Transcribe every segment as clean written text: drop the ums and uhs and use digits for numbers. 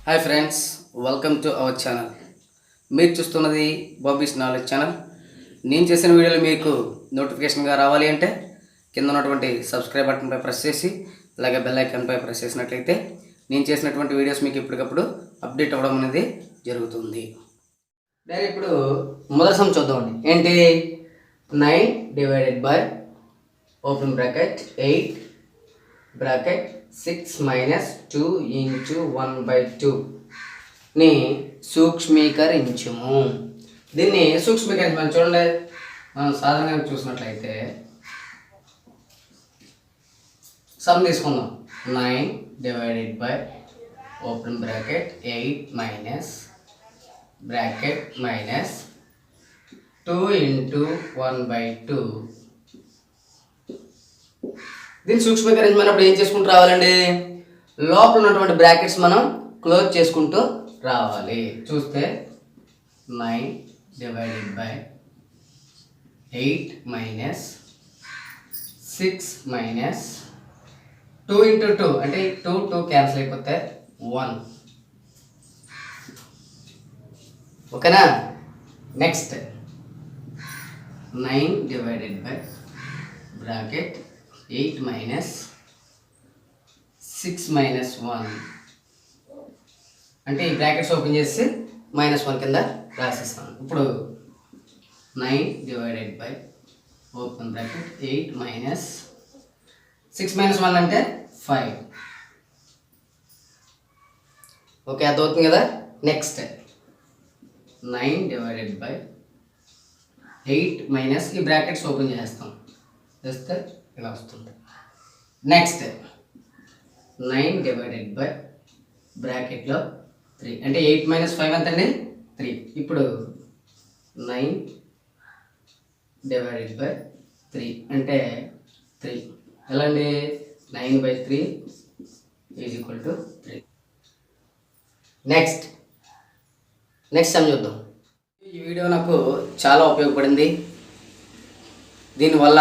Hi friends, welcome to our channel. మీరు చూస్తున్నది Bobby's knowledge channel. నేను చేసిన వీడియోలు మీకు నోటిఫికేషన్గా రావాలి అంటే కింద ఉన్నటువంటి సబ్స్క్రైబ్ బటన్పై ప్రెస్ చేసి అలాగే బెల్ ఐకాన్పై ప్రెస్ చేసినట్లయితే నేను చేసినటువంటి వీడియోస్ మీకు ఎప్పటికప్పుడు అప్డేట్ అవ్వడం అనేది జరుగుతుంది. డైరెక్ట్ ఇప్పుడు మొదటి సమ్ చూద్దామండి. ఏంటి? 9 divided by open bracket 8 bracket 6 minus 2 into 1/2 ని సూక్ష్మీకరించుము. దీన్ని సూక్ష్మీకరించమని చూడండి. మనం సాధారణంగా చూసినట్లయితే సమ్ తీసుకుందాం. 9 divided by open bracket 8 minus bracket minus 2 into 1/2. దీన్ని సూక్ష్మీకరించమన్నప్పుడు ఏం చేసుకుంటూ రావాలండి? లోపల ఉన్నటువంటి బ్రాకెట్స్ మనం క్లోజ్ చేసుకుంటూ రావాలి. చూస్తే 9 divided by 8 minus 6 minus 2 into 2 అంటే 2 క్యాన్సిల్ అయిపోతే 1. ఓకేనా? Next 9 divided by bracket 8 minus 6 minus 1 అంటే ఈ బ్రాకెట్స్ ఓపెన్ చేసి -1 కింద రాసేస్తాను. ఇప్పుడు 9 divided by open bracket 8 minus 6 minus 1 అంటే 5. ఓకే, అర్థమవుతుంది కదా? నెక్స్ట్ 9 డివైడెడ్ బై 8 మైనస్ ఈ బ్రాకెట్స్ ఓపెన్ చేస్తాం, చేస్తే ఇలా వస్తుంది. నెక్స్ట్ 9 డివైడెడ్ బై బ్రాకెట్లో 3 అంటే 8 మైనస్ 5 ఎంత అండి? 3. ఇప్పుడు 9 డివైడెడ్ బై 3 అంటే 3. ఎలా అండి? 9/3 is equal to 3. Next some చూద్దాం. ఈ వీడియో నాకు చాలా ఉపయోగపడింది. దీనివల్ల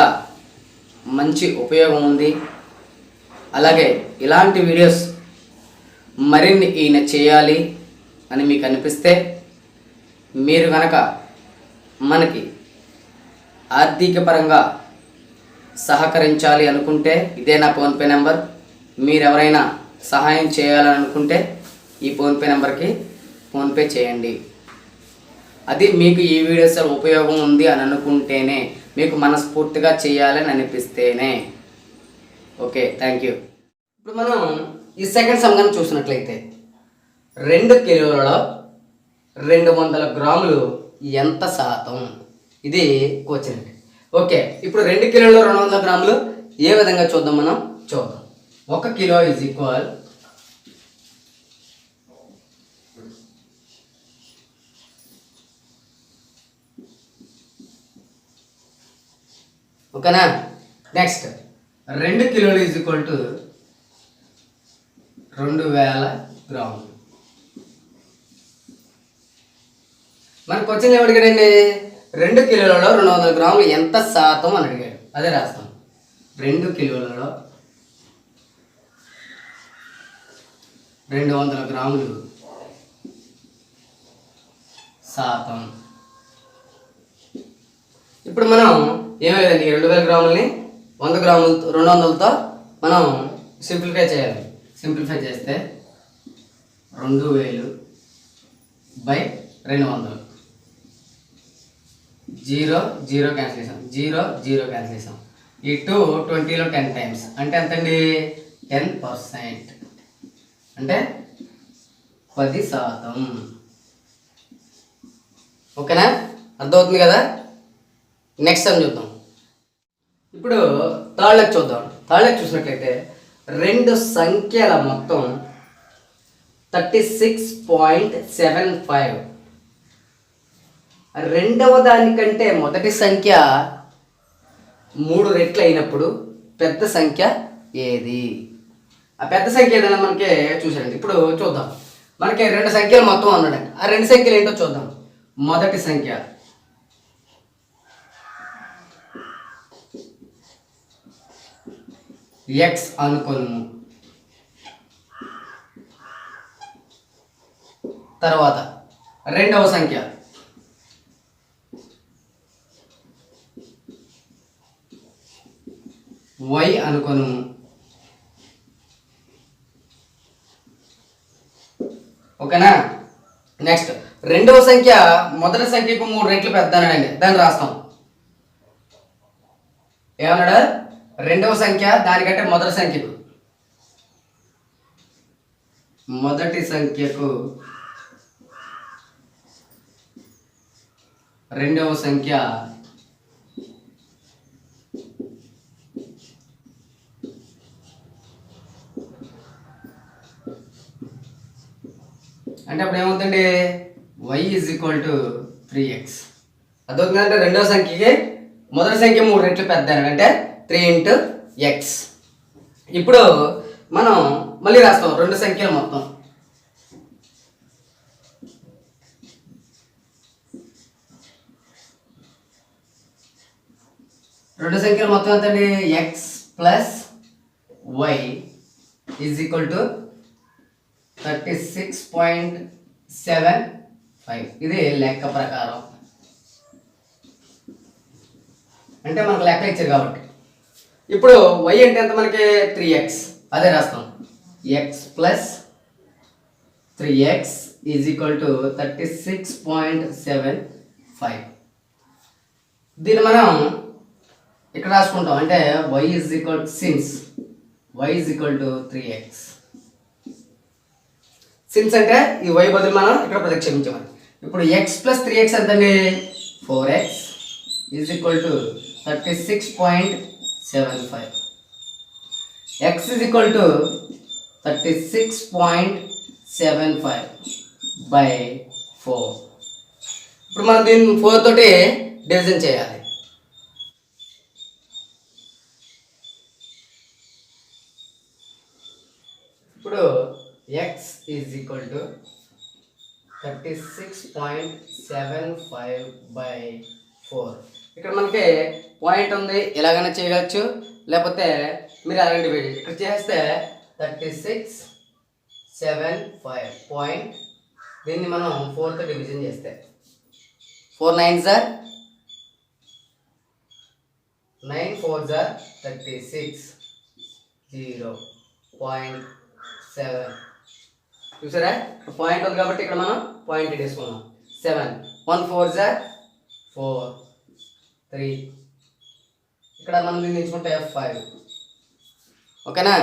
మంచి ఉపయోగం ఉంది. అలాగే ఇలాంటి వీడియోస్ మరిన్ని ఈయన చేయాలి అని మీకు అనిపిస్తే మీరు కనుక మనకి ఆర్థిక పరంగా సహకరించాలి అనుకుంటే ఇదే నా ఫోన్పే నెంబర్. మీరు ఎవరైనా సహాయం చేయాలని అనుకుంటే ఈ ఫోన్పే నెంబర్కి ఫోన్పే చేయండి. అది మీకు ఈ వీడియోస్ ఉపయోగం ఉంది అని అనుకుంటేనే, మీకు మనస్ఫూర్తిగా చేయాలని అనిపిస్తేనే. Okay, thank you. ఇప్పుడు మనం ఈ సెకండ్ సమ్ గాని చూసినట్లయితే 2 కిలోలలో 200 గ్రాములు ఎంత శాతం? ఇది క్వశ్చన్ అండి. ఓకే, ఇప్పుడు 2 కిలోలలో 200 గ్రాములు ఏ విధంగా చూద్దాం? మనం చూద్దాం. 1 కిలో ఈజ్ ఈక్వల్ ఓకేనా? నెక్స్ట్ 2 కిలోలు ఈజ్ ఈక్వల్ టు 2000 గ్రాములు. మనకు క్వశ్చన్ ఏమి అడిగాడండి? 2 కిలోలలో 200 గ్రాములు ఎంత శాతం అని అడిగాడు. అదే రాస్తాం. 2 కిలోలలో 200 గ్రాములు శాతం. ఇప్పుడు మనం ఏమైందండి? 2000 గ్రాములని 100 గ్రాములు 200లతో మనం సింప్లిఫై చేయాలి. సింప్లిఫై చేస్తే 2000 బై 200, 0 క్యాన్సిల్ చేసాం, 0 క్యాన్సిల్ చేసాం. ఈ 20లో 10 టైమ్స్ అంటే ఎంతండి? 10%, అంటే 10%. ఓకేనా? అర్థమవుతుంది కదా? నెక్స్ట్ సమ్ చూద్దాం. ఇప్పుడు థర్డ్ లెక్క చూద్దాం. థర్డ్ లెక్క చూసినట్లయితే 2 సంఖ్యల మొత్తం 36.75. రెండవ దానికంటే మొదటి సంఖ్య 3 రెట్లు అయినప్పుడు పెద్ద సంఖ్య ఏది? ఆ పెద్ద సంఖ్య ఏదైనా మనకి చూసారండి. ఇప్పుడు చూద్దాం. మనకి 2 సంఖ్యలు మొత్తం ఉన్నాడండి. ఆ 2 సంఖ్యలు ఏంటో చూద్దాం. మొదటి సంఖ్య x అనుకోను. తర్వాత రెండవ సంఖ్య y అనుకొను. ఓకేనా. నెక్స్ట్ రెండవ సంఖ్య మొదటి సంఖ్యకు 3 రెట్లు పెద్ద అన్నాడండి. దాన్ని రాస్తాం. ఏమన్నాడు? రెండవ సంఖ్య దానికంటే మొదటి సంఖ్యకు రెండవ సంఖ్య అంటే అప్పుడు ఏమవుతుంది? y is equal to 3x. అదొకటంటే రెండవ సంఖ్యకి మొదటి సంఖ్య 3 రెట్లు పెద్ద అంటే 3 ఇంటూ ఎక్స్. ఇప్పుడు మనం మళ్ళీ రాస్తాం రెండు సంఖ్యలు మొత్తం. రెండు సంఖ్యలు మొత్తం ఎంతండి? X plus y is equal to 36.75. ఇది లెక్క ప్రకారం, అంటే మనకు లెక్క ఇచ్చారు కాబట్టి. ఇప్పుడు y అంటే ఎంత మనకి? 3x. అదే రాస్తాం. x plus 3x is equal to 36.75. దీన్ని మనం ఇక్కడ రాసుకుంటాం. అంటే y is equal since y is equal to 3x. Since అంటే ఈ y బదులు మనం ఇక్కడ ప్రతిక్షేపించామని. ఇప్పుడు x ప్లస్ 3x ఎంతండి? 4x is equal to 36.75. x is equal to 36.75 by 4. ఇప్పుడు మనం దీన్ని 4 తోటి డివిజన్ చేయాలి. ఇప్పుడు x is equal to 36.75 by 4. ఇక్కడ మనకి పాయింట్ ఉంది, ఎలాగైనా చేయవచ్చు, లేకపోతే మీరు అలాగే డివైడ్ చేయండి. ఇక్కడ చేస్తే 36.75 పాయింట్, దీన్ని మనం 4తో డివిజన్ చేస్తే 4 9s are 9 4s are 36 0.7. చూసారా? పాయింట్ ఉంది కాబట్టి ఇక్కడ మనం పాయింట్ తీసుకున్నాం. 7 1 4s are 4 3. ఇక్కడ మనం దీన్ని ఎంచుకుంటే 5. ఓకేనా?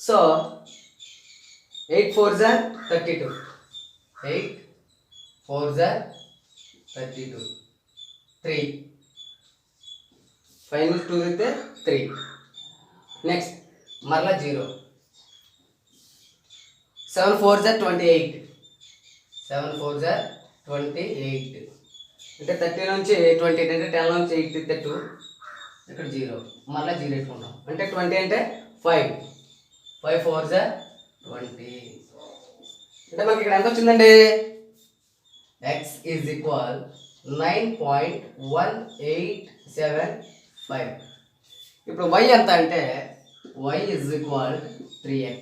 So 8 4s are 32. 8 4s are 32. 3 5 నుంచి 2 అయితే 3. నెక్స్ట్ మరలా 0. 7 4s are 28. 7 4s are 28. అంటే 30 నుంచి 28 అంటే 10 నుంచి 8 తీస్తే 2. ఇక్కడ 0, మళ్ళీ 0 పెట్టుకుంటాం. అంటే 20 అంటే 5 5 4s are 20. అంటే మనకి ఇక్కడ ఎంత వచ్చిందండి? x ఈజ్ ఈక్వల్ 9.187 ఇప్పుడు y ఎంత అంటే y ఈజ్ ఈక్వల్ 3x.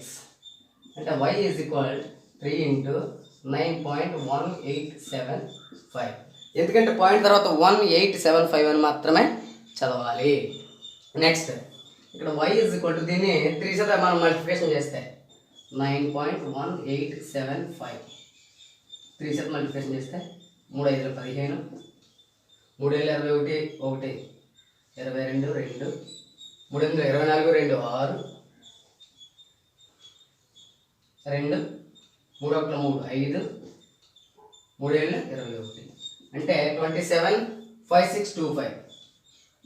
అంటే y ఈజ్ ఈక్వల్ 3 ఇంటూ 9.187. ఎందుకంటే పాయింట్ తర్వాత 1875 అని మాత్రమే చదవాలి. నెక్స్ట్ ఇక్కడ y ఈజ్ ఈక్వల్ టు దీన్ని 3 చేత మనం మల్టిప్లికేషన్ చేస్తే 9.1875 3 చేత మల్టిప్లికేషన్ చేస్తే 3 5 15 3 21 1 22 2 3 24 2 6 2 3 1 3 5 3 21 అంటే 27.5625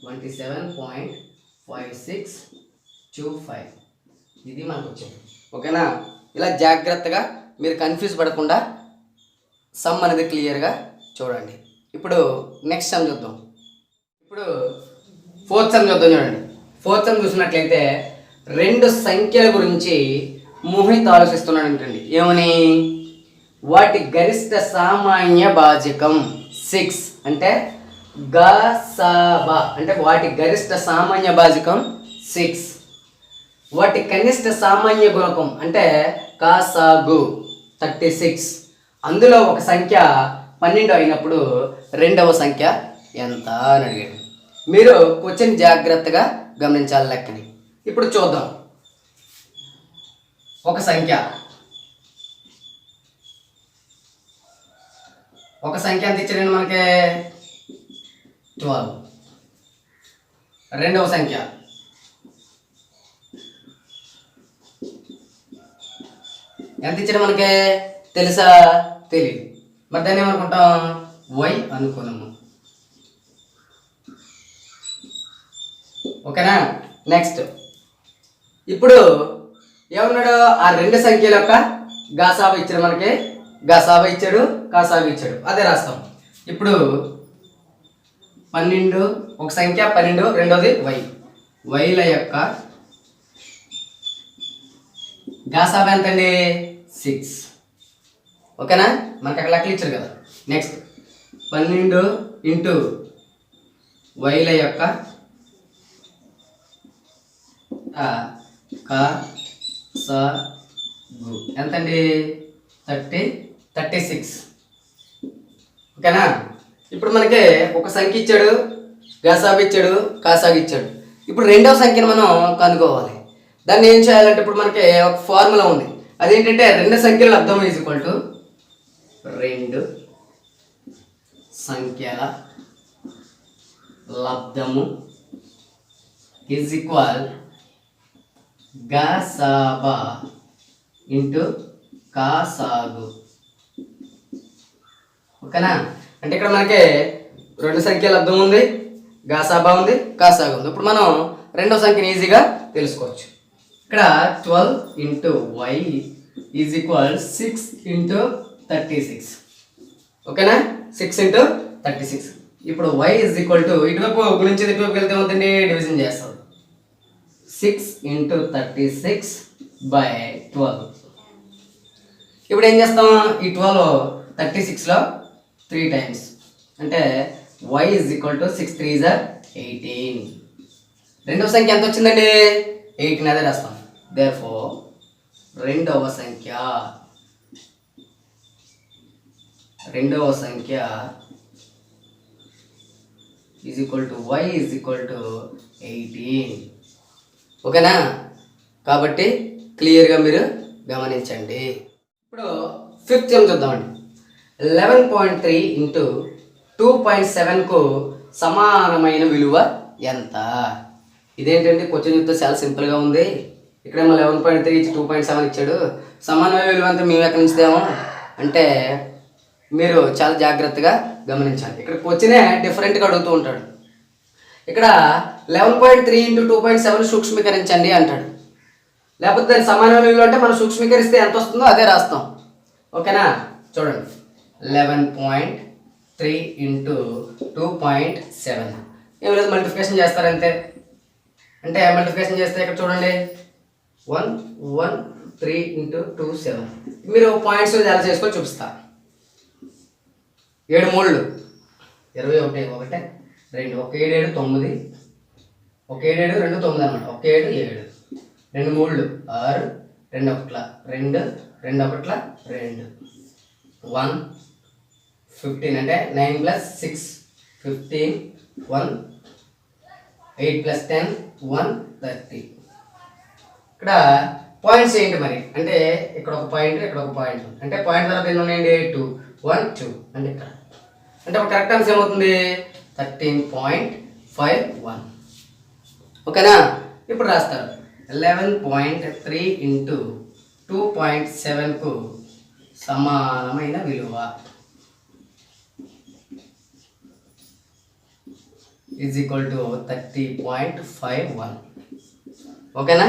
27.5625 ఇది మనకు వచ్చింది. ఓకేనా? ఇలా జాగ్రత్తగా మీరు కన్ఫ్యూజ్ పడకుండా సమ్ అనేది క్లియర్గా చూడండి. ఇప్పుడు నెక్స్ట్ సమ్ చూద్దాం. ఇప్పుడు ఫోర్త్ సమ్ చూద్దాం. చూడండి, ఫోర్త్ సమ్ చూసినట్లయితే రెండు సంఖ్యల గురించి మోహిత్ ఆలోచిస్తున్నాడు ఏంటండి. ఏమని? వాటి గరిష్ట సామాన్య భాజకం 6 అంటే గసాబా అంటే వాటి గరిష్ట సామాన్య భాజకం 6. వాటి కనిష్ట సామాన్య గుణకం అంటే కాసాగు 36. అందులో ఒక సంఖ్య 12 అయినప్పుడు రెండవ సంఖ్య ఎంత అని అడిగాడు. మీరు క్వశ్చన్ జాగ్రత్తగా గమనించాలి లెక్కని. ఇప్పుడు చూద్దాం. ఒక సంఖ్య ఎంత ఇచ్చారండి మనకి? 12. రెండవ సంఖ్య ఎంత ఇచ్చాడు మనకి? తెలుసా? తెలియదు. మరి దాన్ని ఏమనుకుంటాం? వై అనుకున్నాము. ఓకేనా? నెక్స్ట్ ఇప్పుడు ఏమన్నాడు? ఆ రెండు సంఖ్యల యొక్క గాసాబా ఇచ్చాడు మనకి. గాసాబా ఇచ్చాడు, కాసాబా ఇచ్చాడు. అదే రాస్తాం. ఇప్పుడు 12, ఒక సంఖ్య 12, రెండోది వై. వైల యొక్క గాసాబా ఎంతండి? 6. ఓకేనా? మనకి అక్కడ లెక్కలు ఇచ్చారు కదా. నెక్స్ట్ 12 ఇంటూ వైల యొక్క ఎంతండి? 36. ఓకేనా? ఇప్పుడు మనకి ఒక సంఖ్య ఇచ్చాడు, గాసాబు ఇచ్చాడు, కాసాగు ఇచ్చాడు. ఇప్పుడు రెండవ సంఖ్యను మనం కనుక్కోవాలి. దాన్ని ఏం చేయాలంటే ఇప్పుడు మనకి ఒక ఫార్ములా ఉంది. అదేంటంటే రెండు సంఖ్యల లబ్ధం ఈజ్ ఈక్వల్ టు రెండు సంఖ్యల లబ్ధము ఈజ్ ఈక్వల్ గాసాబా ఇంటూ కాసాగు. ఓకేనా? అంటే ఇక్కడ మనకి రెండు సంఖ్యల లబ్ధం ఉంది, గాసాబా ఉంది, కాసాగు ఉంది. ఇప్పుడు మనం రెండవ సంఖ్యని ఈజీగా తెలుసుకోవచ్చు. ఇక్కడ 12 into y is equal 6 into 36. ఓకేనా? 6 ఇంటూ 36. ఇప్పుడు y ఈజ్ ఈక్వల్ టు ఇటువైపు గురించి ఇటువైపు వెళ్తే అవుతుంది, డివిజన్ చేస్తాం. 6 ఇంటూ 36 బై 12. ఇప్పుడు ఏం చేస్తాం? ఈ 12 36లో 3 టైమ్స్ అంటే y is equal to 6 3 is 18. రెండవ సంఖ్య ఎంత వచ్చిందండి? 18. అదే రాస్తాం. దేర్ఫోర్ రెండవ సంఖ్య is equal to y is equal to 18. ఓకేనా? కాబట్టి క్లియర్గా మీరు గమనించండి. ఇప్పుడు ఫిఫ్త్ సమ్ చూద్దామండి. 11.3 ఇంటూ 2.7కు సమానమైన విలువ ఎంత? ఇదేంటంటే క్వశ్చన్ చెప్తే చాలా సింపుల్గా ఉంది. ఇక్కడేమో 11.3 ఇచ్చి 2.7 ఇచ్చాడు. సమానమైన విలువ అంతా మేము ఎక్కడి నుంచి తేమో అంటే మీరు చాలా జాగ్రత్తగా గమనించాలి. ఇక్కడ క్వశ్చనే డిఫరెంట్గా అడుగుతూ ఉంటాడు. ఇక్కడ 11.3 ఇంటూ 2.7 సూక్ష్మీకరించండి అంటాడు. లేకపోతే దాని సమానమైన విలువ అంటే మనం సూక్ష్మీకరిస్తే ఎంత వస్తుందో అదే రాస్తాం. ఓకేనా? చూడండి. 11.3 ఇంటూ 2.7 ఏం లేదు, మల్టిప్లికేషన్ చేస్తారంతే. అంటే మల్టిప్లికేషన్ చేస్తే ఇక్కడ చూడండి 113 ఇంటూ 2 7. మీరు పాయింట్స్ ఎలా చేసుకొని చూపిస్తా. 7 3 21 1 2 1 7 7 9 1 7 7 2 9 అన్నమాట. 1 7 7 2 3 6 2 1 2 2 1 2 1 15 అంటే 9 + 6 15 1 8 + 10 1 30. ఇక్కడ పాయింట్స్ ఏంటి మరి అంటే ఇక్కడ ఒక పాయింట్, ఇక్కడ ఒక పాయింట్. అంటే పాయింట్ తర్వాత ఎన్ని ఉన్నాయండి? 2 1 2 అంటే ఇక్కడ. అంటే ఒక కరెక్ట్ ఆన్సర్ ఏమవుతుంది? 13.51. ఓకేనా? ఇప్పుడు రాస్తారు 11.3 ఇంటూ 2.7కు సమానమైన విలువ ఈజ్ ఈక్వల్ టు 30.51. ఓకేనా?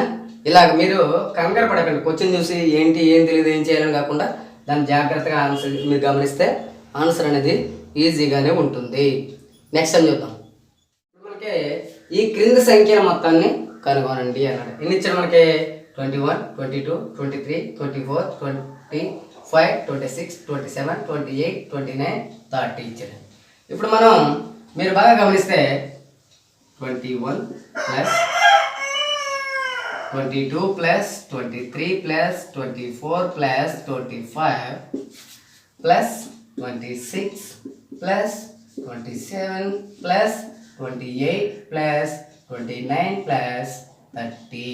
ఇలాగ మీరు కంగారు పడకండి. క్వశ్చన్ చూసి ఏం తెలియదు ఏం చేయాలని కాకుండా దాన్ని జాగ్రత్తగా ఆన్సర్ మీరు గమనిస్తే ఆన్సర్ అనేది ఈజీగానే ఉంటుంది. నెక్స్ట్ టైం చూద్దాం. మనకి ఈ క్రింది సంఖ్యల మొత్తాన్ని కనుగొనండి అన్నాడు. ఎన్ని ఇచ్చాడు మనకి? 21 22 23 24 25 26 27 28 29 30 ఇచ్చాడు. ఇప్పుడు మనం మీరు బాగా గమనిస్తే 21 + 22 plus 23 plus 24 plus 25 plus 26 plus 27 plus 28 plus 29 plus 30.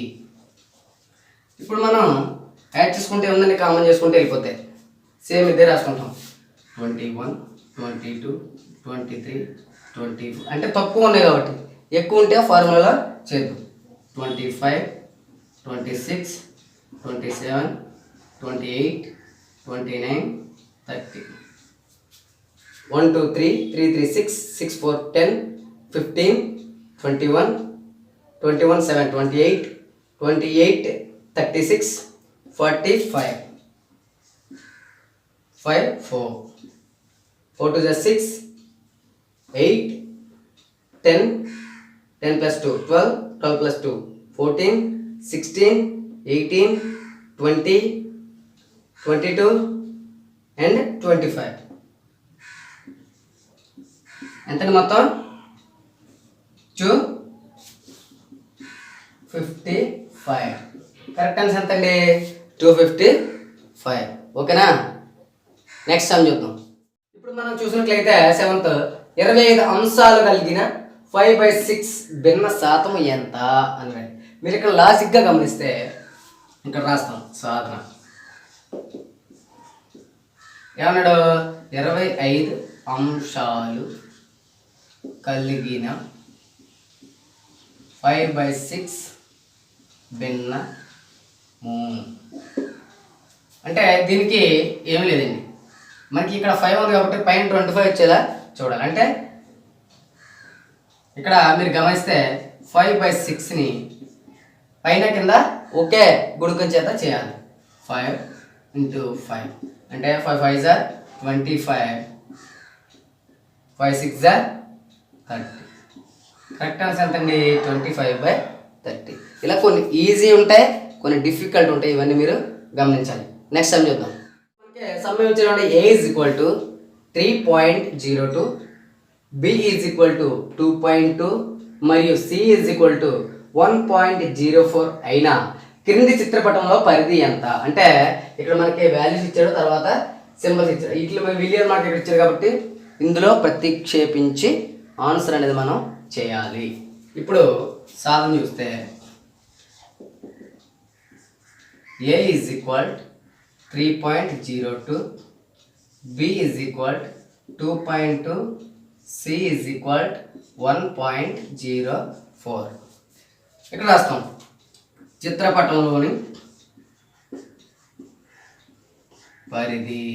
ఇప్పుడు మనం యాడ్ చేసుకుంటే ఉందని కామన్ చేసుకుంటే వెళ్ళిపోతాయి. సేమ్ ఇదే రాసుకుంటాం. 21 22 23 24 అంటే తక్కువ ఉన్నాయి కాబట్టి, ఎక్కువ ఉంటే ఫార్ములా చేద్దాం. 25 26 27 28 29 30. 1 2 3 3 3 6 6 4 10 15 21 21 7 28 28 36 45 5 4 4 to the 6 8 10 10 plus 2 12 12 plus 2 14 16 18 20 22 and 25. ఎంతండి మొత్తం? 255. కరెక్ట్ ఆన్సర్ ఎంతండి? 255. ఓకేనా? నెక్స్ట్ సమ్ చూద్దాం. ఇప్పుడు మనం చూసినట్లయితే 7th 25 అంశాలు కలిగిన 5/6 భిన్న శాతం ఎంత అని. మీరు ఇక్కడ లాజిక్గా గమనిస్తే ఇక్కడ రాస్తాం సాధన. ఏమన్నాడు? 25 అంశాలు కలిగిన 5/6 భిన్నము అంటే దీనికి ఏమీ లేదండి, మనకి ఇక్కడ 5 ఉంది కాబట్టి పైన 25 వచ్చేలా చూడాలి. అంటే ఇక్కడ మీరు గమనిస్తే 5/6ని పైన కింద ఒకే గుణకం చేత చేయాలి. 5 × 5 అంటే 5 5 = 25, 5 6 = 30. కరెక్ట్ ఆన్సర్ ఎంతండి? 25/30. ఇలా కొన్ని ఈజీ ఉంటాయి, కొన్ని డిఫికల్ట్ ఉంటాయి, ఇవన్నీ మీరు గమనించాలి. నెక్స్ట్ సమ్ చూద్దాం. ఓకే, సమ్ ఇచ్చారంటే A = 3.02, B = 2.2 మరియు C = 1.04 అయినా క్రింది చిత్రపటంలో పరిధి ఎంత? అంటే ఇక్కడ మనకి వాల్యూస్ ఇచ్చాడు, తర్వాత సింబల్స్ ఇచ్చాడు. ఇట్లా విలియన్ మార్క్ ఇక్కడ ఇచ్చారు కాబట్టి ఇందులో ప్రతిక్షేపించి ఆన్సర్ అనేది మనం చేయాలి. ఇప్పుడు సాధన చూస్తే A = 3.02, B = 2.2, C = 1.04. ఇక్కడ రాస్తాం చిత్రపటంలోని పరిధి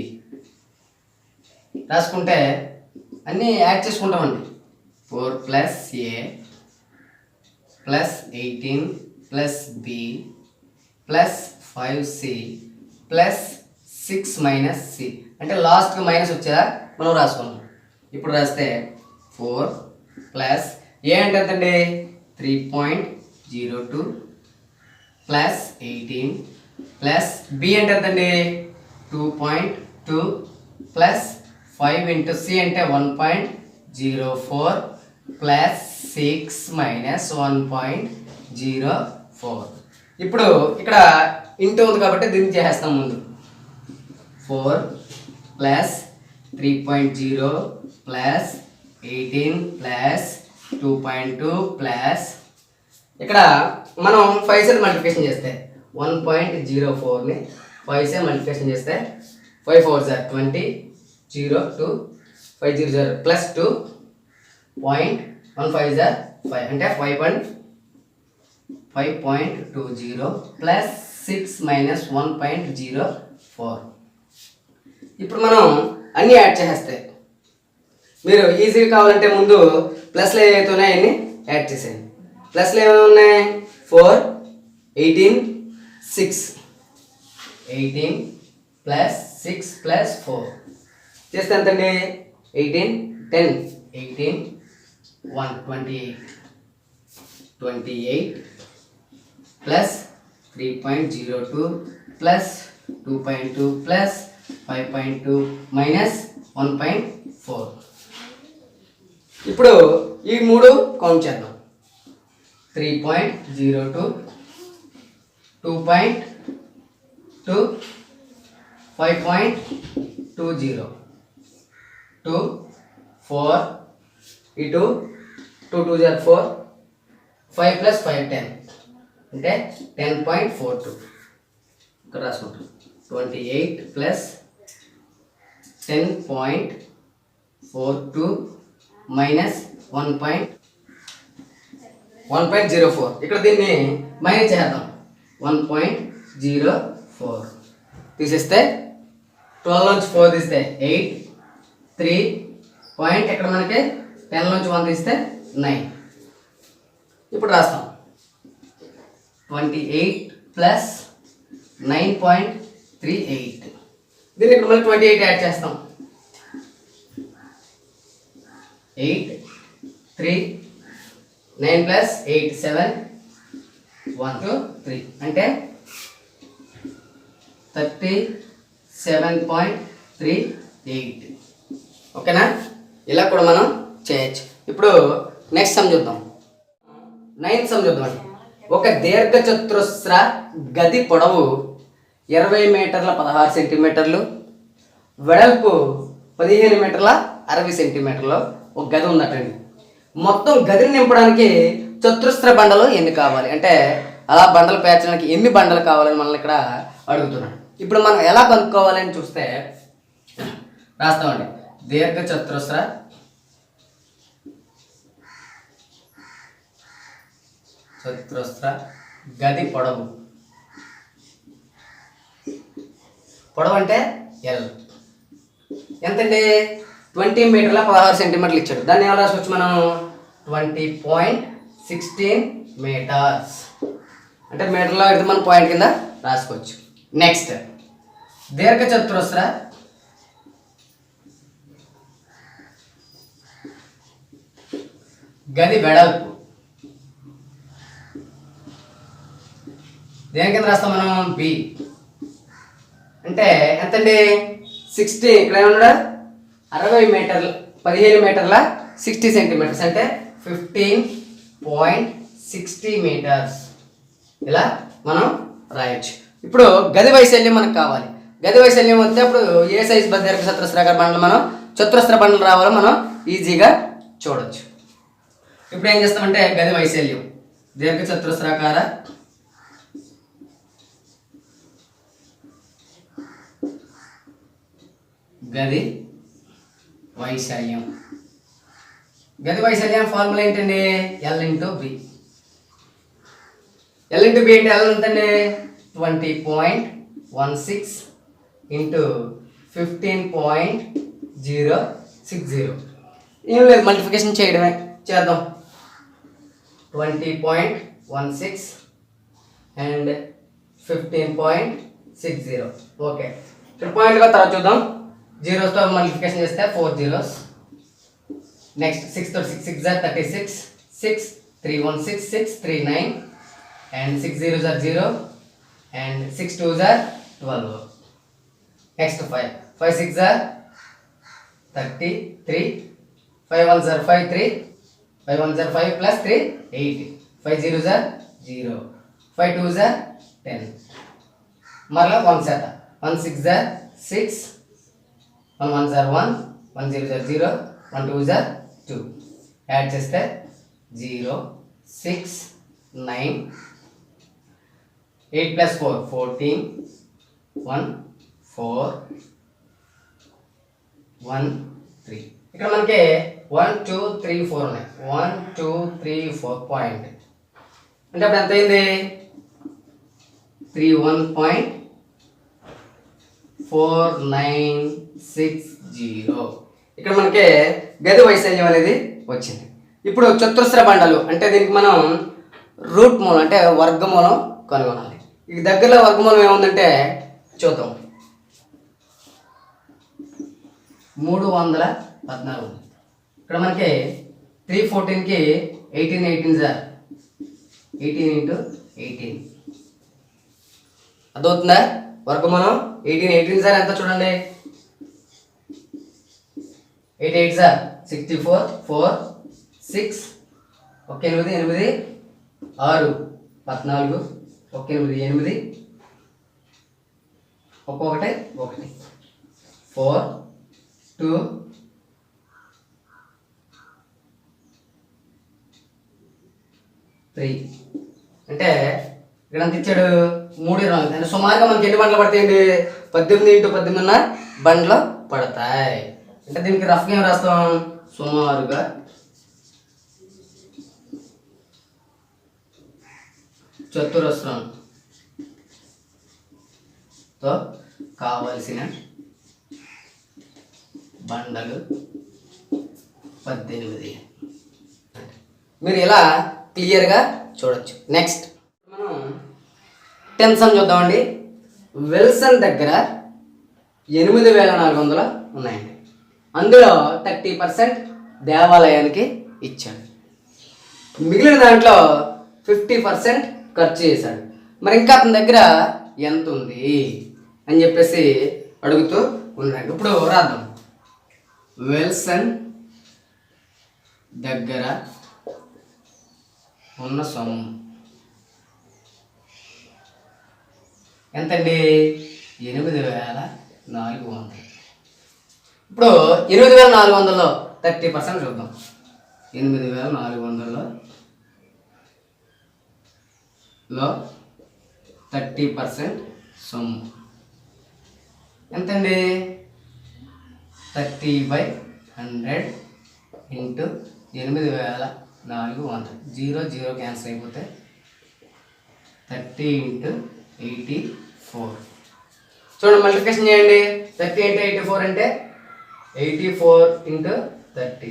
రాసుకుంటే అన్నీ యాడ్ చేసుకుంటామండి. 4 + A + 18 + B + 5C + 6 - C అంటే లాస్ట్కి మైనస్ వచ్చేదా మనం రాసుకున్నాం. ఇప్పుడు రాస్తే 4 + A అంటే ఎంతండి? 3.02 + 18 + B అంటే ఎంతండి? 2.2 + 5 × C అంటే 1.04 + 6 - 1.04. ఇప్పుడు ఇక్కడ ఇంటూ ఉంది కాబట్టి దీన్ని చేసేస్తాం ముందు. 4 + 3.0 + 18 + 2.2 + ఇక్కడ మనం 5 మల్టిప్లికేషన్ చేస్తే 1.04ని 5 మల్టిప్లికేషన్ చేస్తే 5 4 = 20 0 2 5 0 0 + 2 0.15 = 5 అంటే 5.20 + 6 - 1.04. ఇప్పుడు మనం అన్నీ యాడ్ చేస్తే మీరు ఈజీగా కావాలంటే ముందు ప్లస్లో ఏవైతే ఉన్నాయో అన్నీ యాడ్ చేసేయండి. ప్లస్లో ఏమేమి ఉన్నాయి? 4 18 6 18 + 6 + 4 చేస్తే ఎంతండి? 18 10 18 1 28 28 + 3.02 + 2.2 + 5.2 - 1.4. ఇప్పుడు ఈ మూడు కౌంట్ చేద్దాం. 3.02 2.2 5.20 2 4 ఇటు 2 2 4 5 + 5 10 అంటే 10.42 ఇక్కడ రాసుకుంటాం 28 + 10.42 మైనస్ 1.04 ఇక్కడ దీన్ని మైనస్ చేద్దాం 1.04 తీసేస్తే 12 నుంచి 4 తీస్తే 8 3 పాయింట్ ఇక్కడ మనకి 10 నుంచి 1 తీస్తే 9 ఇప్పుడు రాస్తాం 28 + 9.38 దీన్ని ఇక్కడ మళ్ళీ 28 యాడ్ చేస్తాం 8 3 9 + 8 7 1 2 3 అంటే 37.38 ఓకేనా ఇలా కూడా మనం చేయొచ్చు ఇప్పుడు నెక్స్ట్ సమ్ చూద్దాం 9th సమ్ చూద్దాం ఒక దీర్ఘచతురస్ర గది పొడవు 20 మీటర్ల 16 సెంటీమీటర్లు వెడల్పు 15 మీటర్ల 60 సెంటీమీటర్లు ఒక గది ఉన్నట్టండి మొత్తం గదిని నింపడానికి చతురస్ర బండలు ఎన్ని కావాలి అంటే అలా బండలు పేర్చడానికి ఎన్ని బండలు కావాలని మనల్ని ఇక్కడ అడుగుతున్నాడు ఇప్పుడు మనం ఎలా కనుక్కోవాలని చూస్తే రాస్తామండి దీర్ఘచతురస్ర గది పొడవు అంటే ఎల్ ఎంతండి 20 మీటర్ల 16 సెంటీమీటర్లు ఇచ్చాడు దాన్ని ఎలా రాసుకోవచ్చు మనం 20.16 మీటర్స్ అంటే మీటర్లో ఇది మనం పాయింట్ కింద రాసుకోవచ్చు నెక్స్ట్ దీర్ఘచతురస్ర గది వెడల్పు దేని కింద రాస్తాం మనం బి అంటే ఎంతండి 60 ఇక్కడ ఏమన్నా 60 మీటర్లు 15 మీటర్ల 60 సెంటీమీటర్స్ అంటే 15.60 మీటర్స్ ఇలా మనం రాయొచ్చు ఇప్పుడు గది వైశాల్యం మనకు కావాలి గది వైశాల్యం వస్తే అప్పుడు ఏ సైజ్ దీర్ఘచతురస్రాకార బండలు మనం చతురస్ర బండలు రావాలో మనం ఈజీగా చూడొచ్చు ఇప్పుడు ఏం చేస్తామంటే గది వైశాల్యం దీర్ఘచతురస్రాకార గది వైశాల్యం ఫార్ములా ఏంటండి L × B L × B అంటే L ఎంతండి 20.16 × 15.060 ఏం లేదు మల్టిప్లికేషన్ చేయడమే చేద్దాం 20.16 అండ్ 15.60 ఓకే ఇక్కడ పాయింట్గా తర్వాత చూద్దాం జీరోస్తో మల్టిప్లికేషన్ చేస్తే 4 zeros నెక్స్ట్ 6 తో 6 6 36 6 3 1 6 6 3 9 and 6 zeros are 0 and 6 2s are 12 next 5 5 6 are 33 5 1s are 5 3 5 1s are 5 plus 3 8 5 zeros are 0 5 2s are 10 మరలా 1 set 1 6 are 6 1 1s are 1 1 zeros are 0 1 2s are 2 add చేస్తే 0 6 9 8 plus 4 14 1 4 1 3 ఇక్కడ మనకి 1 2 3 4 ఉన్నాయి 1 2 3 4 పాయింట్ అంటే అప్పుడు ఎంత అయింది 31.4960 ఇక్కడ మనకి గది వైశాల్యం అనేది వచ్చింది ఇప్పుడు చతురస్ర బండలు అంటే దీనికి మనం రూట్ మూలం అంటే వర్గమూలం కనుగొనాలి ఈ దగ్గరలో వర్గమూలం ఏముందంటే చూద్దాం 314 ఇక్కడ మనకి 314కి 18 18 సార్ 18 × 18 అదవుతుందా వర్గమూలం 18 18 సార్ ఎంత చూడండి 8 8 సార్ 64 4 6 1 8 8 6 14 1 8 8 ఒక్కొక్కటి 1 4 2 3 అంటే ఇక్కడ ఎంత ఇచ్చాడు 3 20 అంటే సుమారుగా మనకి ఎన్ని బండ్లు పడతాయండి 18 × 18 బండ్లు పడతాయి. అంటే దీనికి రఫ్గా ఏం రాస్తాం సుమారుగా చతురస్రంతో కావలసిన బండలు 18. మీరు ఇలా క్లియర్గా చూడొచ్చు. నెక్స్ట్ మనం 10th సమ్ చూద్దామండి. విల్సన్ దగ్గర 8400 ఉన్నాయండి. అందులో 30% దేవాలయానికి ఇచ్చాడు. మిగిలిన దాంట్లో 50% ఖర్చు చేశాడు. మరి ఇంకా అతని దగ్గర ఎంత ఉంది అని చెప్పేసి అడుగుతూ ఉన్నాడు. ఇప్పుడు రాద్దాం. విల్సన్ దగ్గర ఉన్న సొమ్ము ఎంతండి 8400. ఇప్పుడు 8400లో 30% చూద్దాం. 8400లో 30% సొమ్ము ఎంతండి 30/100 ఇంటూ 8400. 0 0 క్యాన్సిల్ అయిపోతే 30 × 84. చూడండి మల్టిప్లికేషన్ చేయండి. 30 × 84 అంటే 84 × 30.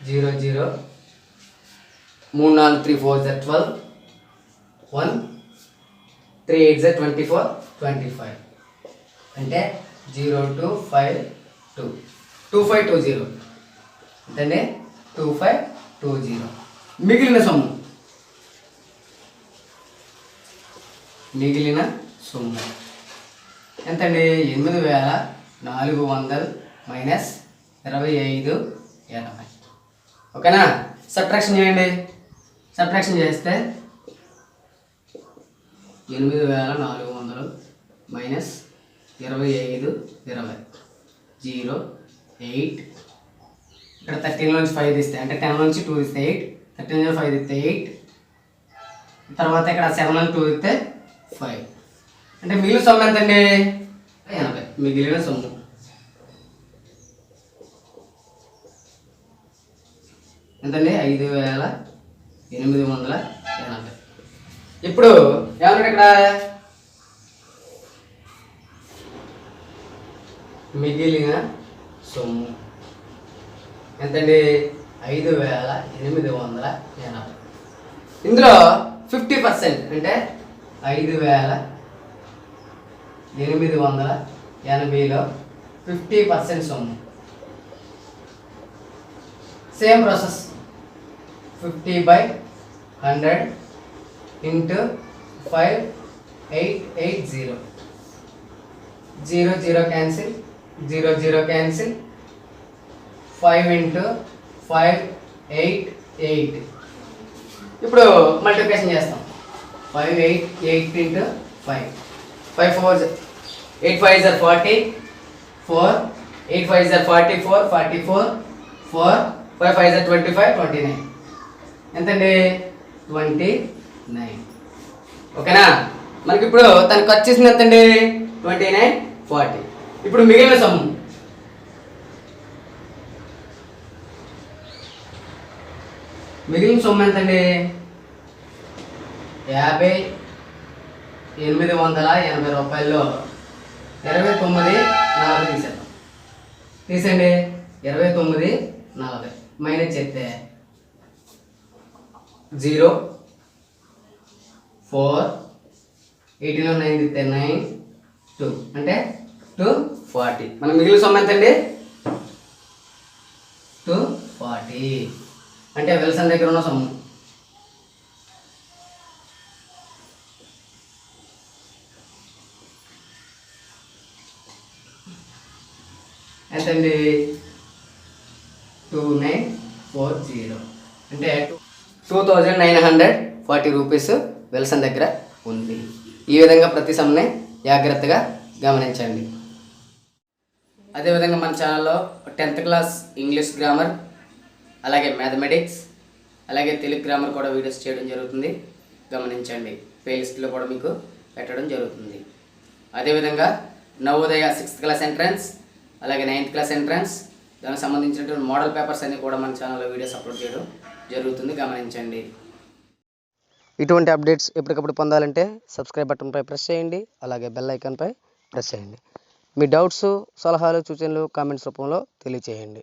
0 0 3 4 3 4 12 1 3 8 24 25 అంటే 0 2 5 2 2520 అంటే 2520. మిగిలిన సొమ్ము ఎంతండి 8400 మైనస్ 2580. ఓకేనా? సబ్ట్రాక్షన్ చేయండి. సబ్ట్రాక్షన్ చేస్తే 8400 మైనస్ 2520 0 8. ఇక్కడ 13 నుంచి 5 తీస్తే అంటే 10 నుంచి 2 తీస్తే 8. 13 నుంచి 5 తీస్తే 8. తర్వాత ఇక్కడ 7 నుంచి 2 తీస్తే 5. అంటే మిగిలిన సొమ్ము ఎంతండి 80. మిగిలిన సొమ్ము ఎంతండి 5880. ఇప్పుడు ఏమన్నాడు ఇక్కడ మిగిలిన సొమ్ము ఎంతండి 5880. ఇందులో 50% అంటే 5880లో 50% సొమ్ము. Same process 50/100 into 5880. 0 0 cancel 0 0 cancel 5 × 588. ఇప్పుడు మల్టిప్లికేషన్ చేస్తాం. 588 × 5 5 4 8 5 are 40 4 8 5 are 44 44 4 5 5 are 25 29 ఎంతండి 29. ఓకేనా? మనకి ఇప్పుడు తనకు వచ్చేసింది ఎంతండి 29 40. ఇప్పుడు మిగిలిన సొమ్ము ఎంతండి 5880 రూపాయల్లో 2940 తీసేద్దాం. తీసండి 2940 మైనస్ చేస్తే 0 4 18లో 9 తీస్తే 9 2 అంటే 240. మనం మిగిలిన సొమ్ము ఎంతండి 240. అంటే విల్సన్ దగ్గర ఉన్న సొమ్ము ఎంతండి 2940. అంటే 2940 రూపీస్ విల్సన్ దగ్గర ఉంది. ఈ విధంగా ప్రతి సమ్ని జాగ్రత్తగా గమనించండి. అదేవిధంగా మన ఛానల్లో 10th క్లాస్ ఇంగ్లీష్ గ్రామర్, అలాగే మ్యాథమెటిక్స్, అలాగే తెలుగు గ్రామర్ కూడా వీడియోస్ చేయడం జరుగుతుంది. గమనించండి. ప్లేలిస్ట్లో కూడా మీకు పెట్టడం జరుగుతుంది. అదేవిధంగా నవోదయ 6th క్లాస్ ఎంట్రన్స్, అలాగే 9th క్లాస్ ఎంట్రన్స్, దానికి సంబంధించినటువంటి మోడల్ పేపర్స్ అన్నీ కూడా మన ఛానల్లో వీడియోస్ అప్లోడ్ చేయడం జరుగుతుంది. గమనించండి. ఇటువంటి అప్డేట్స్ ఎప్పటికప్పుడు పొందాలంటే సబ్స్క్రైబ్ బటన్పై ప్రెస్ చేయండి, అలాగే బెల్ ఐకాన్పై ప్రెస్ చేయండి. మీ డౌట్స్, సలహాలు, సూచనలు కామెంట్స్ రూపంలో తెలియచేయండి.